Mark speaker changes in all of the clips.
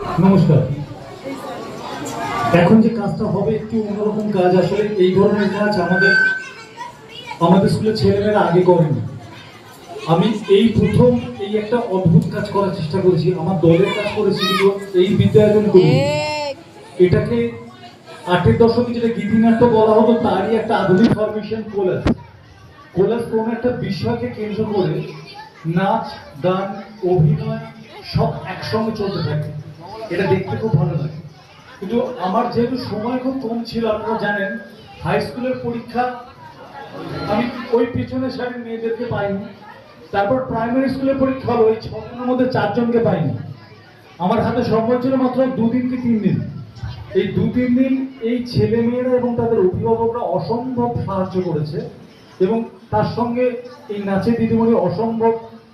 Speaker 1: নমস্কার। এখন যে কাজটা হবে একটু অন্যরকম কাজ। আসলে এই ধরনের কাজ আমাদের স্কুলের ছেলেমেয়েরা আগে করেনি। আমি এই প্রথম এই একটা অদ্ভুত কাজ করার চেষ্টা করেছি। আমার দলের কাজ করেছি, কিন্তু এই বিদ্যায়তন করি। এটাকে 8-এর দশকে যেটা গীতিনাট্য বলা হতো তারই একটা আধুনিক ফরমেশন কোলাস। কোলাস কোন একটা বিষয়কে কেন্দ্র করে নাচ, গান, অভিনয় সব একসঙ্গে চলতে থাকে। এটা দেখতে খুব ভালো লাগে। কিন্তু আমার যেহেতু সময় খুব কম ছিল, আপনারা জানেন হাই স্কুলের পরীক্ষা আমি ওই পিছনের সারির মেয়েদেরকে পাইনি। তারপর প্রাইমারি স্কুলের পরীক্ষা হলো, ওই 6 জনের মধ্যে 4 জনকে পাইনি। আমার হাতে সময় ছিল মাত্র 2 দিন কি 3 দিন। এই 2-3 দিন এই ছেলে মেয়েরা এবং তাদের অভিভাবকরা অসম্ভব সাহায্য করেছে, এবং তার সঙ্গে এই নাচের দিদিমণি অসম্ভব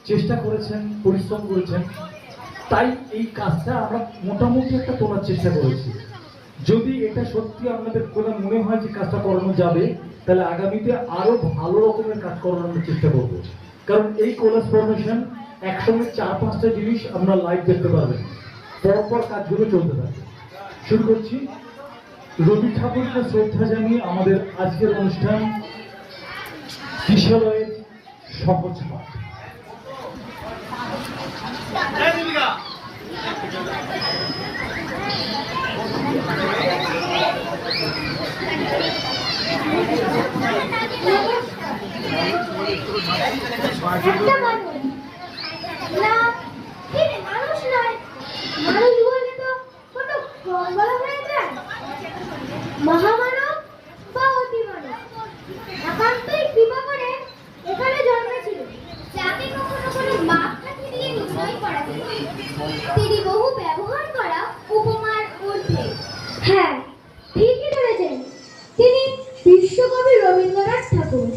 Speaker 1: চেষ্টা করেছেন, পরিশ্রম করেছেন। তাই এই কাজটা আমরা মোটামুটি একটা তোলার চেষ্টা করেছি। যদি এটা সত্যি আপনাদের কোনো মনে হয় যে কাজটা করানো যাবে, তাহলে আগামীতে আরো ভালো রকমের কাজ করানোর চেষ্টা করব। কারণ এই কোলাস ফরমেশন একসঙ্গে 4-5টা জিনিস আমরা লাইভ দেখতে পারবেন। পরপর কাজগুলো চলতে থাকে। শুরু করছি। রবি ঠাকুরকে শ্রদ্ধা জানিয়ে আমাদের আজকের অনুষ্ঠান কিশোরের সহজ পাঠ।
Speaker 2: মহামানব বা অতিমানব একান্তই কৃপা করে এখানে জন্মেছিল, যাকে কখনো কোনো মাপকাঠি দিয়ে নির্ণয় করা যায়। তিনি বহু ব্যবহার করা উপমার ঊর্ধ্বে। হ্যাঁ, ঠিকই ধরেছেন, তিনি বিশ্বকবি রবীন্দ্রনাথ ঠাকুর,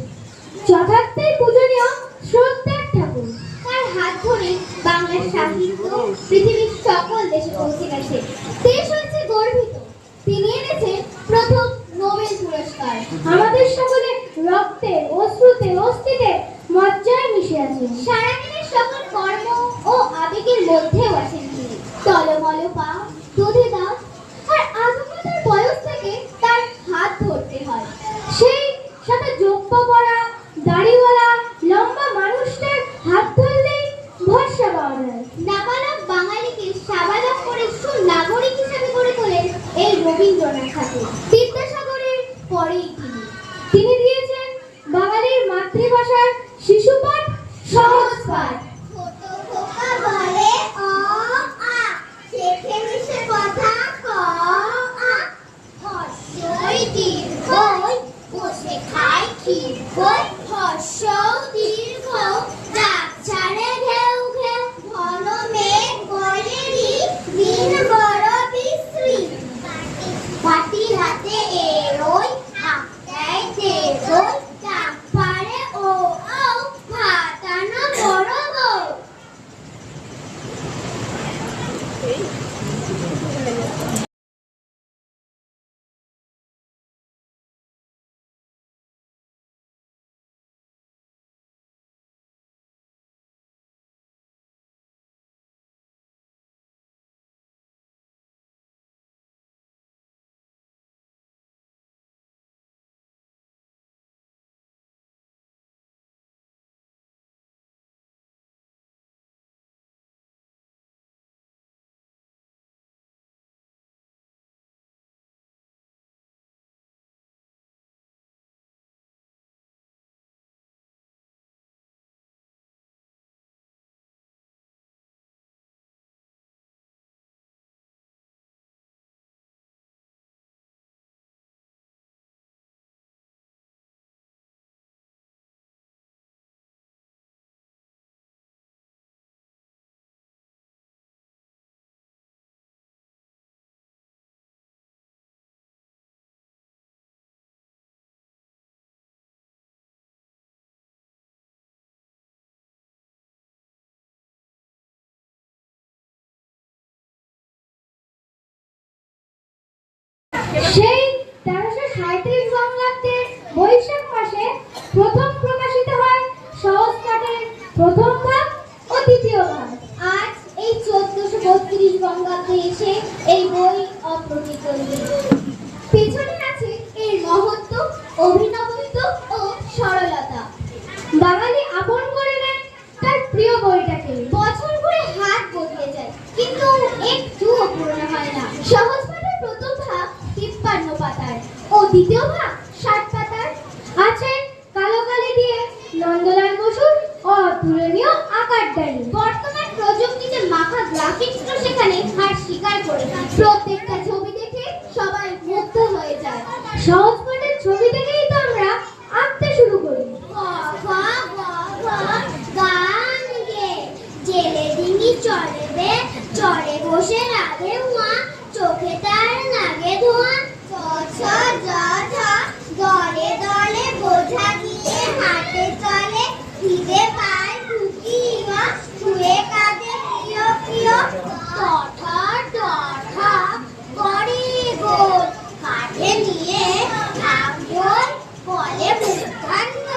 Speaker 2: যথার্থই পূজনীয় শ্রদ্ধার ঠাকুর। তার হাত ধরে বাংলার সাহিত্য পৃথিবীর সকল দেশে পৌঁছে গেছে। দেশ হয়েছে গর্বিত। তিনি এনেছেন প্রথম নোবেল পুরস্কার। আমাদের সকলে রক্তে, অশ্রুতে, অস্থিতে, মজ্জায় মিশে আছেন। সারাদিনের সকল কর্ম ও আবেগের মধ্যেও আছেন তিনি। টলমল পা, দুধে দাঁত, আর আধুনিকতার বয়স থেকে তার হাত ধরতে হয়। সেই সাথে জোপ্পা পরা, দাড়িওয়ালা, লম্বা মানুষটার হাত ধরলেই ভরসা পাওয়া যায়। নাবালক বাঙালিকে সাবালক করে সুনাগরিক হিসেবে গড়ে তোলেন এই রবীন্দ্রনাথ ঠাকুর। বিদ্যাসাগরের পরেই তিনি দিয়েছেন বাঙালির মাতৃভাষার শিশুপাঠ, সহজ পাঠ। ছোট খোকা বলে অ আ, শেখে মিশে কথা ক আ, হর্ষই দীর্ঘই, বসে খায় ক্ষীর কই, হর্ষ দীর্ঘ, ডাক ছাড়ে ঘেউ ঘেউ, ঘন মেঘ বলেরি, দিন বড় বিশ্রী, বাটির হাতে এরোই, আটটায় দেরোই, ডাক পারে ও ও, ভাত আনা বড় বউ। সেই 1337 বঙ্গাব্দে বৈশাখ মাসে প্রথম প্রকাশিত হয় সহজ পাঠের প্রথম ভাগ ও দ্বিতীয় ভাগ। আজ এই 1432 1939 বঙ্গাব্দে এসে এই বই অপ্রতিদ্বন্দ্বী। পেছনে আছে এর মহত্ব, অভিনবত্ব ও সরলতা। বাঙালি আপন করে নেয় তার প্রিয় বইটাকে। বছর ঘুরে হাত বদলে যায়, কিন্তু একটুও পুরনো হয় না। সহজ পাঠের প্রথম ভাগ 53 পাতার ও দ্বিতীয় ভাগ 60 পাতার। আছে কালো কালি দিয়ে নন্দলাল বসুর অতুলনীয় আকারদানি। বর্তমান প্রযুক্তিতে মাখা গ্রাফিক্স তো সেখানে হার স্বীকার করে না। প্রত্যেকটা ছবি দেখে সবাই মুগ্ধ হয়ে যায়। সহজ পাঠের ছবি দেখেই তো আমরা আঁকতে শুরু করি। গান গে জেলে ডিঙি চড়ে বে, চড়ে বসে রাধে উয়া, চোখে তার লাগে ধোঁয়া। দলে দলে বোঝা নিয়ে হাতে চলে, খিদে পায় ঢুকি শুয়ে কাঁদে প্রিয় প্রিয়। তথা তথা করে গোল কাঁধে নিয়ে ঠাকুর বলে মূর্ধান্য,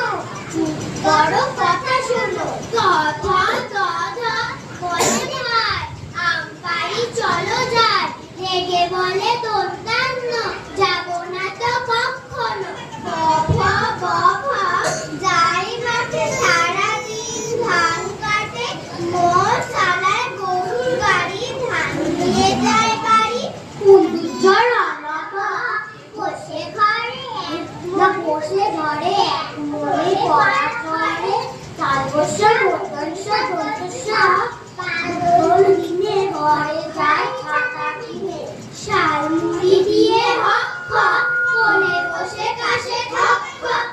Speaker 2: বড় কথা শোনো। তথা তথা বলে ভাই আমপারি চলো যাই, রেগে বলে দন্তান্ন, যাবো না তো কখনো। বফা বফা যাই মাঠে সারাদিন ধান কাটে, মোর সালায় গরুর গাড়ি ধান দিয়ে যায় বাড়ি। কুন্দুজ্জর অনকা বসে ঘরে এক মনে পড়া করে, তালবস্য বদংশ দন্তস্য পাগল দিনে ঘরে যায় ছাতা কিনে, শালমুড়ি দিয়ে হক হক কোণে বসে কাশে ঠক ঠক।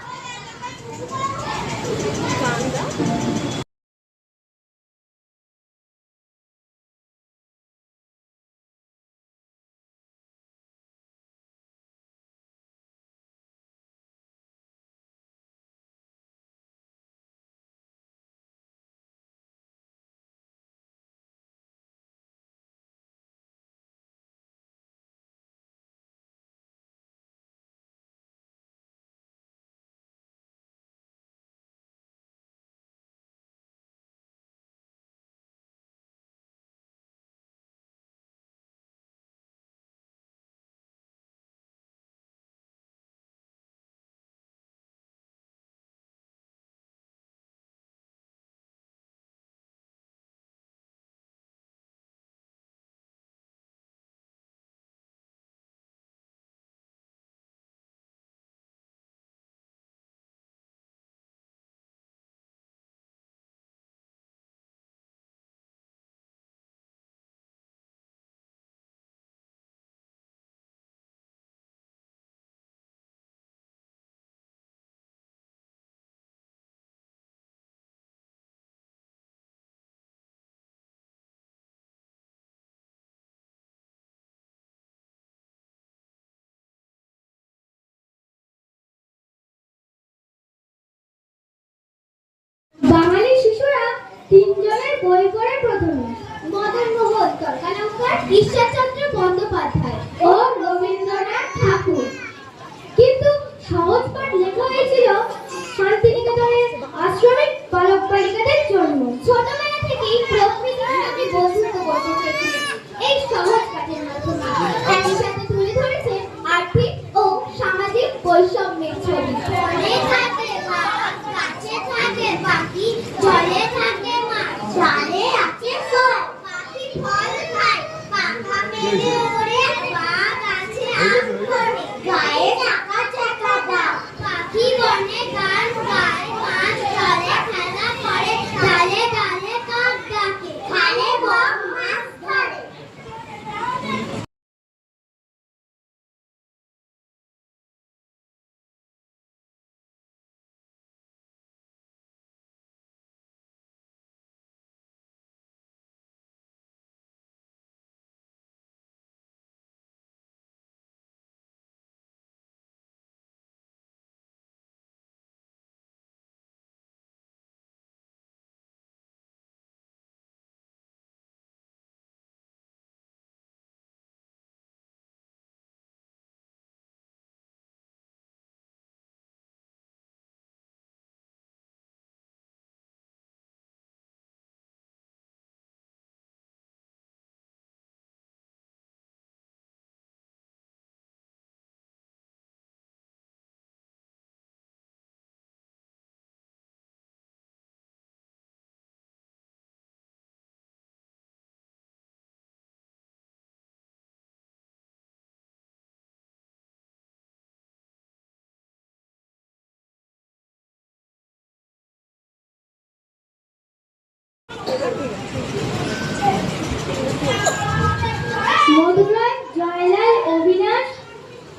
Speaker 2: বাঙালি শিশুরা তিনজনের বই পড়ে প্রথমে। মদন মোহন তর্কালঙ্কার, ঈশ্বরচন্দ্র বন্দ্যোপাধ্যায় ও রবীন্দ্রনাথ ঠাকুর। কিন্তু সহজ পাঠ লেখা হয়েছিল শান্তিনিকেতনের আশ্রমিক বালক বালিকাদের জন্য। ছোটবেলা থেকেই প্রকৃতির সঙ্গে বন্ধুত্ব করতে চেয়েছিলেন এই সহজ পাঠের মাধ্যমে। একই সাথে তুলে ধরেছে আর্থিক ও সামাজিক বৈষম্যের ছবি। বনে থাকে বাঘ, গাছে থাকে পাখি, জলে থাকে মাছ, ডালে আছে ফল। পাখি ফল খায়, পাখা মেলে ওড়ে, বাঘ আছে আম ধরে, গায়ে চাকা চাকা দাও। পাখি বনে গান গায়, মাছ জলে খেলা করে, ডালে ডালে কাক ডাকে, খালে বক মাছ ধরে।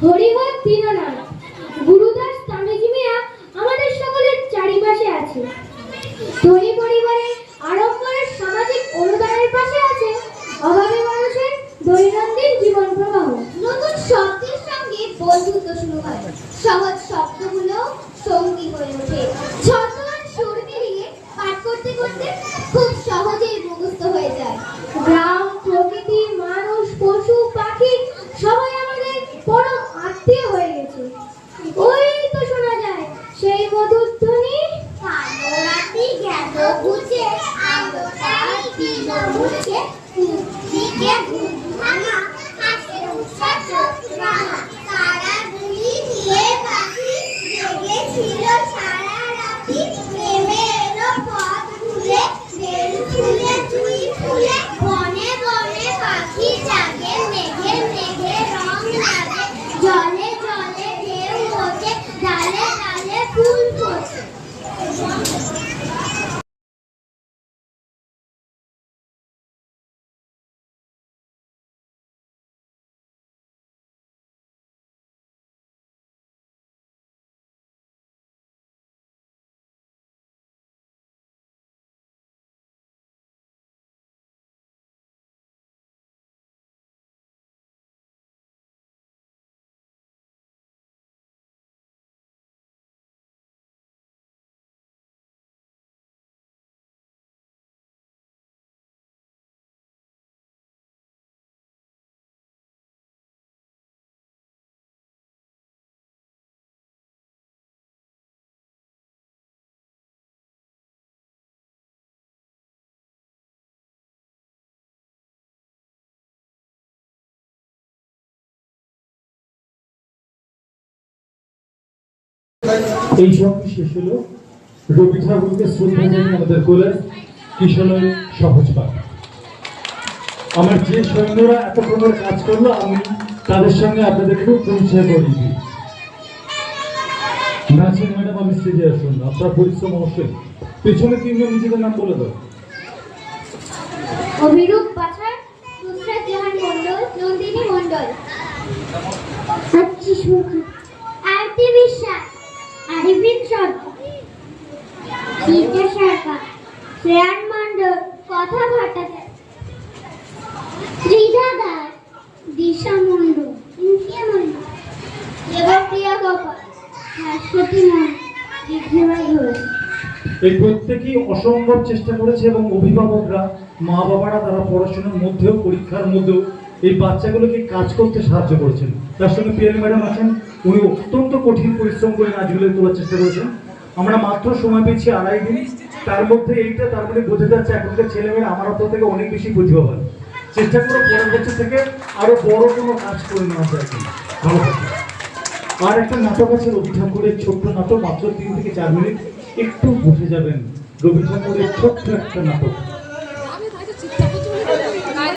Speaker 2: হরিহর দীননাথ গুরুদাস স্বামীজি মিয়া আমাদের সকলের চারিপাশে আছে। ধনী পরিবারের আড়ম্বরের সামাজিক অনুদানের পাশে আছে অভাবী মানুষের দৈনন্দিন জীবন প্রবাহ। নতুন শব্দের সঙ্গে বন্ধুত্ব শুরু হয়, সহজ শব্দগুলো সঙ্গী হয়ে ওঠে। ছন্দমান সুর মিলিয়ে পাঠ করতে করতে খুব সহজেই মুখস্থ হয়ে যায়। গ্রাম, প্রকৃতি, মানুষ, পশু, পাখি সবাই আমাদের পরম আত্মীয় হয়ে গেছে। ওই তো শোনা যায় সেই মধুর ধ্বনি, কালোরাতি গেল বুঝে আলো তাই দিল মুছে, দিকে ঘুমহানা হাসে উষা চোখরানা, তারা গুলি দিয়ে পাখি জেগেছিল সারা রাতি, নেমে এলো পথ ভুলে বেল ফুলে জুই ফুলে, বনে বনে পাখি জাগে, মেঘে মেঘে রং লাগে, জলে জলে ঢেউ ওঠে, ডালে ডালে ফুল ফোটে।
Speaker 1: এই সঙ্গে শেষ হলো রবি ঠাকুরকে শ্রদ্ধা জানিয়ে আমাদের কোলের কিশোরের সহজ পাঠ। আমার যে সৈন্যরা এতক্ষণ ধরে কাজ করলো আমি তাদের সঙ্গে আপনাদেরকেও পরিচয় করিয়ে দিই। নাচিন ম্যাডাম, আমি স্টেজে আসুন, আপনার পরিশ্রম অবশ্যই। পেছনে তিনজন নিজেদের নাম বলে দাও।
Speaker 2: অভিরূপ বাছার, নুসরাত জাহান মণ্ডল, নন্দিনী মণ্ডল, আরতি বিশ্বাস, আরিফিন সরকার, গীতা সরকার, শ্রেয়ান মণ্ডল, কথা ভট্টাচার্য, ত্রিধা দাস, দিশা মণ্ডল, ইন্দ্রিয়া মণ্ডল, দেবপ্রিয়া গোপাল, শাশ্বতী মণ্ডল, ঋদ্ধিমা ঘোষ।
Speaker 1: এই প্রত্যেকেই অসম্ভব চেষ্টা করেছে এবং অভিভাবকরা, মা বাবারা তারা পড়াশোনার মধ্যেও পরীক্ষার মধ্যেও এই বাচ্চাগুলোকে কাজ করতে সাহায্য করেছেন। তার সঙ্গে পিএল ম্যাডাম আছেন, উনি অত্যন্ত কঠিন পরিশ্রম করে নাচগুলো তোলার চেষ্টা করেছেন। আমরা মাত্র সময় পেয়েছি 2.5 দিন, তার মধ্যে এইটা তার মানে বোঝা যাচ্ছে এখনকার ছেলেমেয়েরা আমার আপনার থেকে অনেক বেশি প্রতিভাবান। চেষ্টা করে পরের বছর থেকে আরো বড় কোনো কাজ করে নেওয়া যায়। ভালো থাকে। আর একটা নাটক আছে রবি ঠাকুরের, ছোট্ট নাটক, মাত্র 3 থেকে 4 মিনিট, একটু বুঝে যাবেন। রবি ঠাকুরের ছোট্ট একটা নাটক।